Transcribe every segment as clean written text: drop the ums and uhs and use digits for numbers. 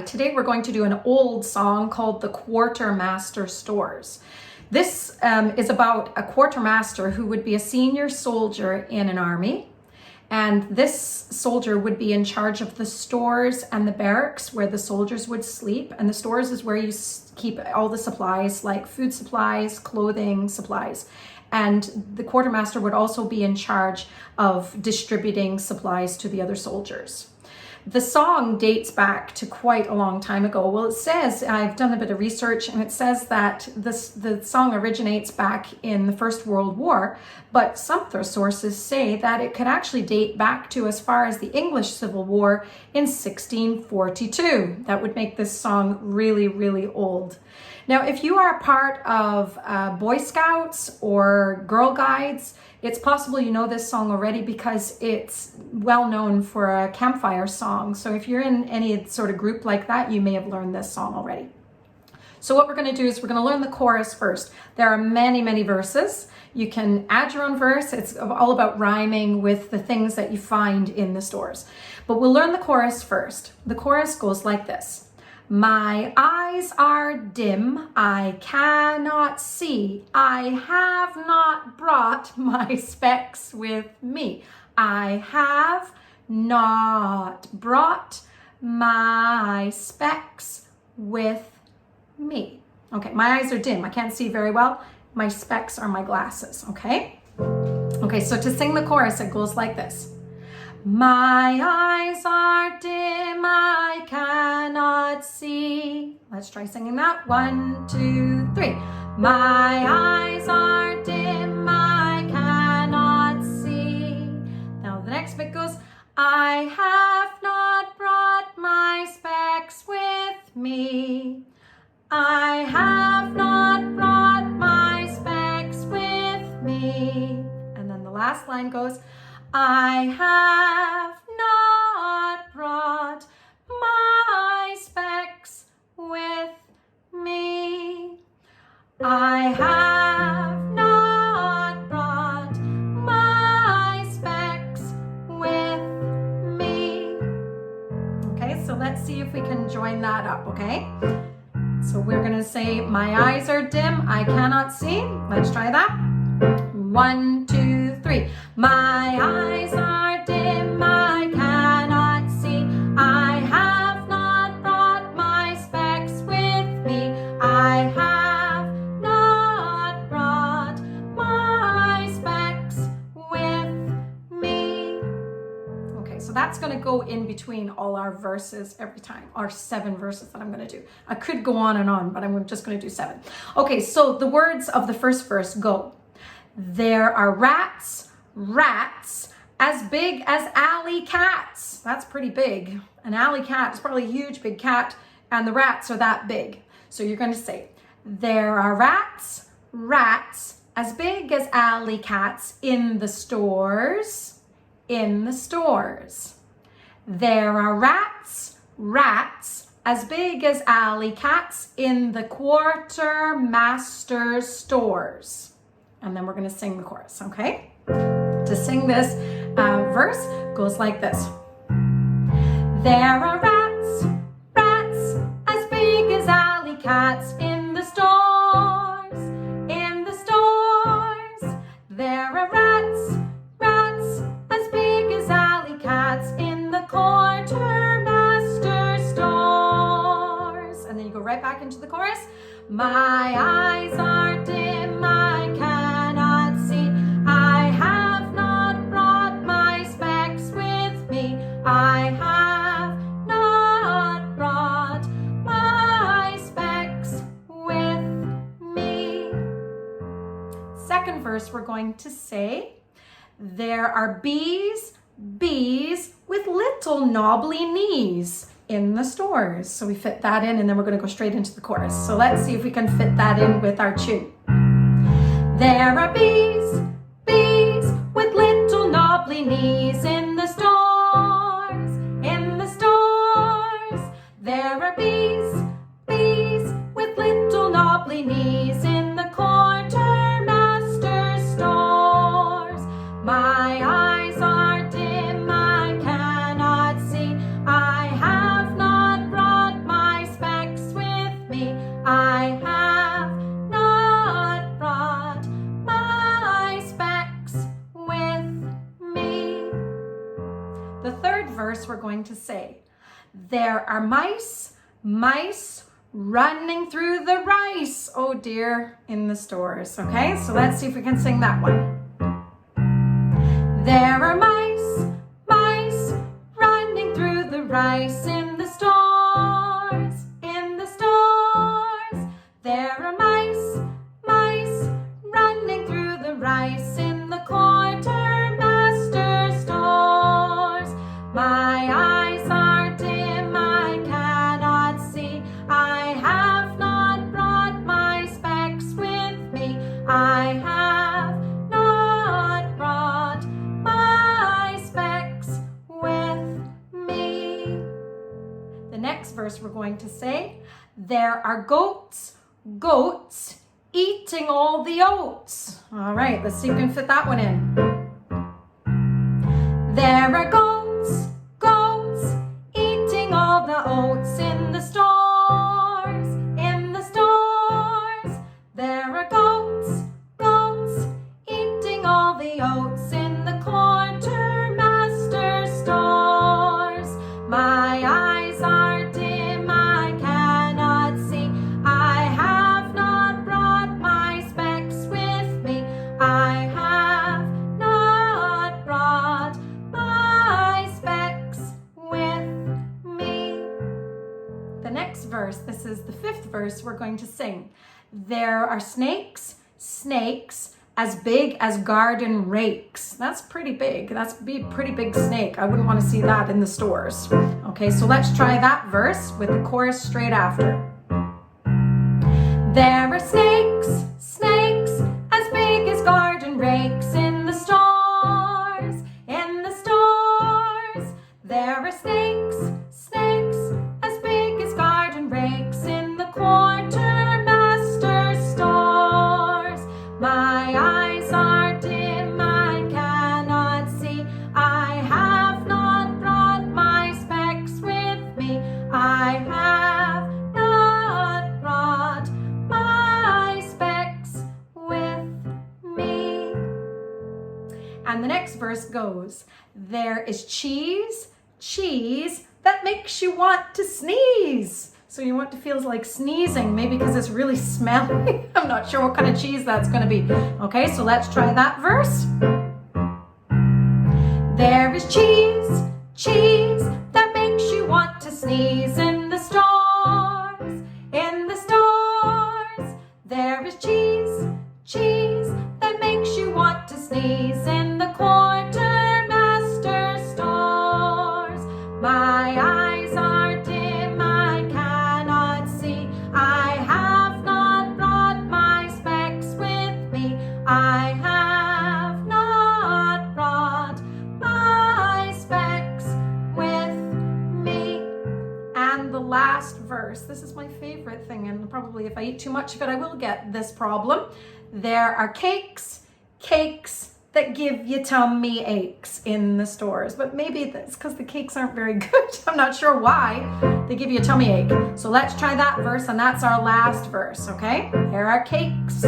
Today we're going to do an old song called the Quartermaster Stores. This is about a quartermaster who would be a senior soldier in an army. And this soldier would be in charge of the stores and the barracks where the soldiers would sleep. And the stores is where you keep all the supplies like food supplies, clothing supplies. And the quartermaster would also be in charge of distributing supplies to the other soldiers. The song dates back to quite a long time ago. Well, it says, I've done a bit of research, and it says that the song originates back in the First World War, but some other sources say that it could actually date back to as far as the English Civil War in 1642. That would make this song really, really old. Now, if you are a part of Boy Scouts or Girl Guides, it's possible you know this song already because it's well known for a campfire song. So if you're in any sort of group like that, you may have learned this song already. So what we're going to do is we're going to learn the chorus first. There are many, many verses. You can add your own verse. It's all about rhyming with the things that you find in the stores. But we'll learn the chorus first. The chorus goes like this. My eyes are dim, I cannot see. I have not brought my specs with me. I have not brought my specs with me. Okay, my eyes are dim. I can't see very well. My specs are my glasses, okay? Okay, so to sing the chorus, it goes like this. My eyes are dim, I cannot see. Let's try singing that. 1, 2, 3. My eyes are dim, I cannot see. Now the next bit goes, I have not brought my specs with me. I have not brought my specs with me. And then the last line goes, I have not brought my specs with me. I have not brought my specs with me. Okay, so let's see if we can join that up, okay? So we're gonna say, my eyes are dim, I cannot see. Let's try that. 1, 2, 3. My eyes are dim, I cannot see. I have not brought my specs with me. I have not brought my specs with me. Okay, so that's going to go in between all our verses every time, our 7 verses that I'm going to do. I could go on and on, but I'm just going to do 7. Okay, so the words of the first verse go. There are rats, as big as alley cats. That's pretty big. An alley cat is probably a huge, big cat, and the rats are that big. So you're going to say, there are rats, as big as alley cats in the stores, There are rats, as big as alley cats in the Quartermaster stores. And then we're going to sing the chorus, okay? To sing this verse goes like this. There are rats, as big as alley cats in the stores, There are rats, as big as alley cats in the Quartermaster stores. And then you go right back into the chorus. My eyes are dim, I cannot see. I have not brought my specs with me. I have not brought my specs with me. Second verse, we're going to say, there are bees with little knobbly knees in the stores. So we fit that in, and then we're going to go straight into the chorus. So let's see if we can fit that in with our tune. There are bees with little knobbly knees in the stores, There are bees with little knobbly knees in the Quartermaster stores. My eyes are dim, I cannot see. I have not brought my verse we're going to say, there are mice, mice running through the rice, oh dear, in the stores. Okay, so let's see if we can sing that one. There are mice, mice running through the rice in the stores, in the stores. There are mice, mice running through the rice in the Quartermaster stores. My eyes are dim, I cannot see. I have not brought my specs with me. I have not brought my specs with me. The next verse we're going to say, there are goats, goats eating all the oats. All right, let's see if we can fit that one in. There are goats, goats eating all the oats in the stores, in the stores. There are goats, goats eating all the oats in the Quartermaster stores. My eyes are dim, I cannot see. I have not brought my specs with me. I have not brought my specs with me. The next verse, this is the 5th verse we're going to sing. There are snakes, snakes as big as garden rakes. That's pretty big. That's a pretty big snake. I wouldn't want to see that in the stores. Okay, so let's try that verse with the chorus straight after. There are snakes, snakes as big as garden rakes in the stores, in the stores. There are snakes, snakes as big as garden rakes in the Quartermaster stores. My eyes are dim, I cannot see. I have not brought my specs with me. I have not brought my specs with me. And the next verse goes, there is cheese, cheese that makes you want to sneeze. So you want to feel like sneezing, maybe because it's really smelly. I'm not sure what kind of cheese that's going to be. Okay, so let's try that verse. There is cheese, cheese that makes you want to sneeze in the stores, in the stores. There is cheese, cheese that makes you want to sneeze in the Quartermaster stores. My eyes are dim, I cannot see. I have not brought my specs with me. I have not brought my specs with me. And the last verse, this is my favorite thing, and probably if I eat too much of it, I will get this problem. There are cakes, cakes that give you tummy aches in the stores, but maybe that's because the cakes aren't very good. I'm not sure why they give you a tummy ache. So let's try that verse, and that's our last verse, okay? There are cakes.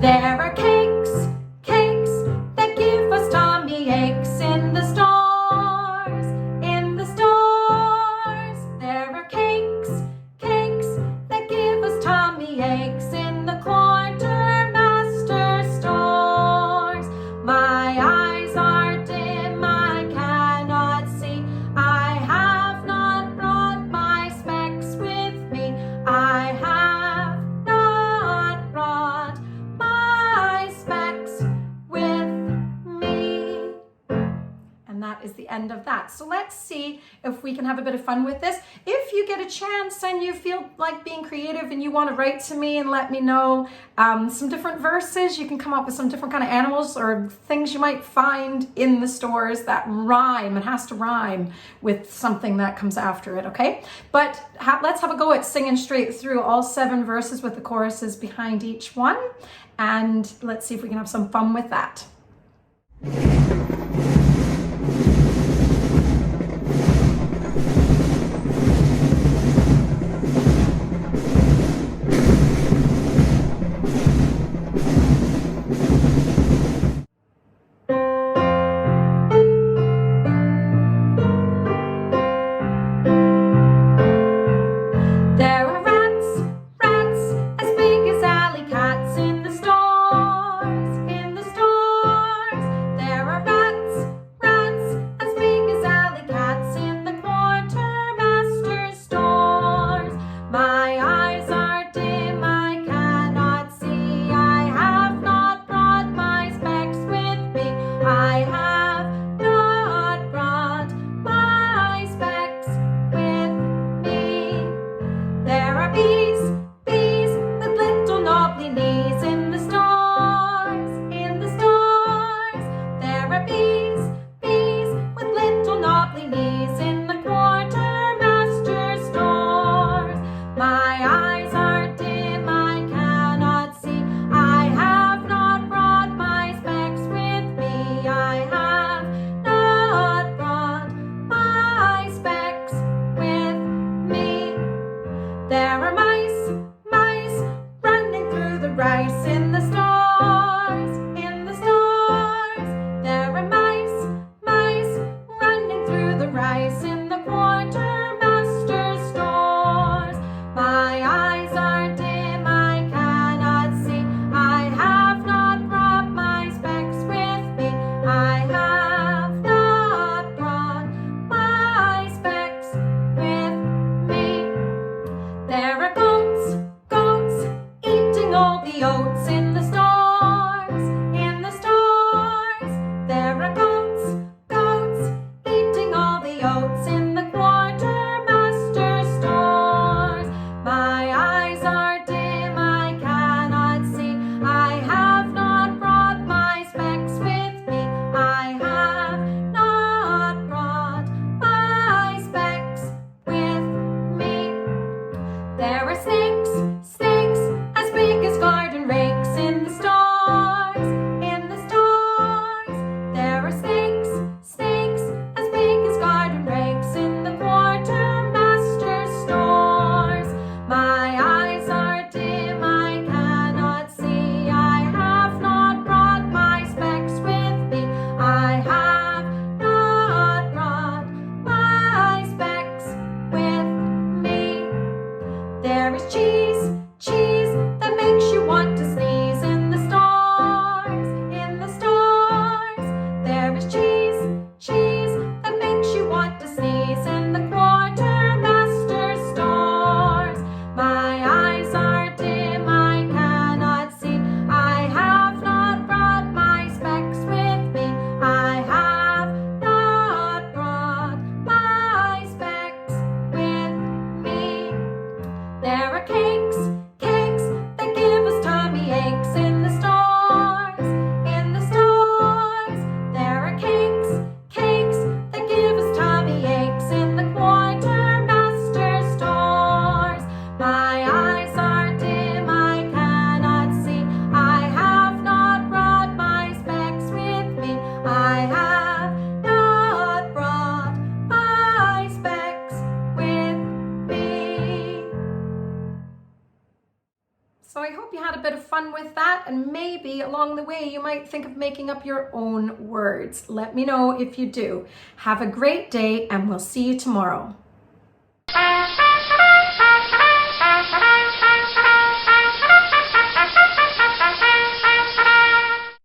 There are cakes, cakes that give us tummy aches in the stores, in the stores. There are cakes, cakes that give us tummy aches in the Quartermaster stores. My eyes are dim, I cannot see. I have not brought my specs with me. I have not brought my specs with me. And that is the end of that. So let's see if we can have a bit of fun with this. If you get a chance and you feel like being creative and you want to write to me and let me know some different verses, you can come up with some different kind of animals or things you might find in the stores that rhyme. It has to rhyme with something that comes after it, okay? But let's have a go at singing straight through all 7 verses with the choruses behind each one. And let's see if we can have some fun with that. rice in the stars, in the stars. There are mice, mice running through the rice in the Quartermaster stores. My eyes are dim, I cannot see. I have not brought my specs with me. I have not brought my specs with me. There are goats, goats eating all the oats in the stars, in the stars. There are goats, goats eating all the oats in the Quartermaster stores. My eyes are dim, I cannot see. I have not brought my specs with me. I have not brought my specs with me. There are snakes, snakes as big as garden rakes in the stars, in the stars. There are snakes, snakes as big as garden rakes in the Quartermaster stores. My eyes are dim, I cannot see. I have not brought my specs with me. I have not brought my specs with me. There is cheese, cheese that makes you want to sneeze in the stars, in the stars. There is cheese, cheese that makes you want to sneeze in the Quartermaster stores. My eyes are dim, I cannot see. I have not brought my specs with me. I have not brought my specs with me. There are cakes, cakes that give us tummy aches in the stars, in the stars. There are cakes, cakes that give us tummy aches in the Quartermaster stores. My eyes are dim, I cannot see. I have not brought my specs with me. I have not brought my specs with me. So I hope you had a bit of fun with that, and maybe along the way you might think of making up your own words. Let me know if you do. Have a great day, and we'll see you tomorrow.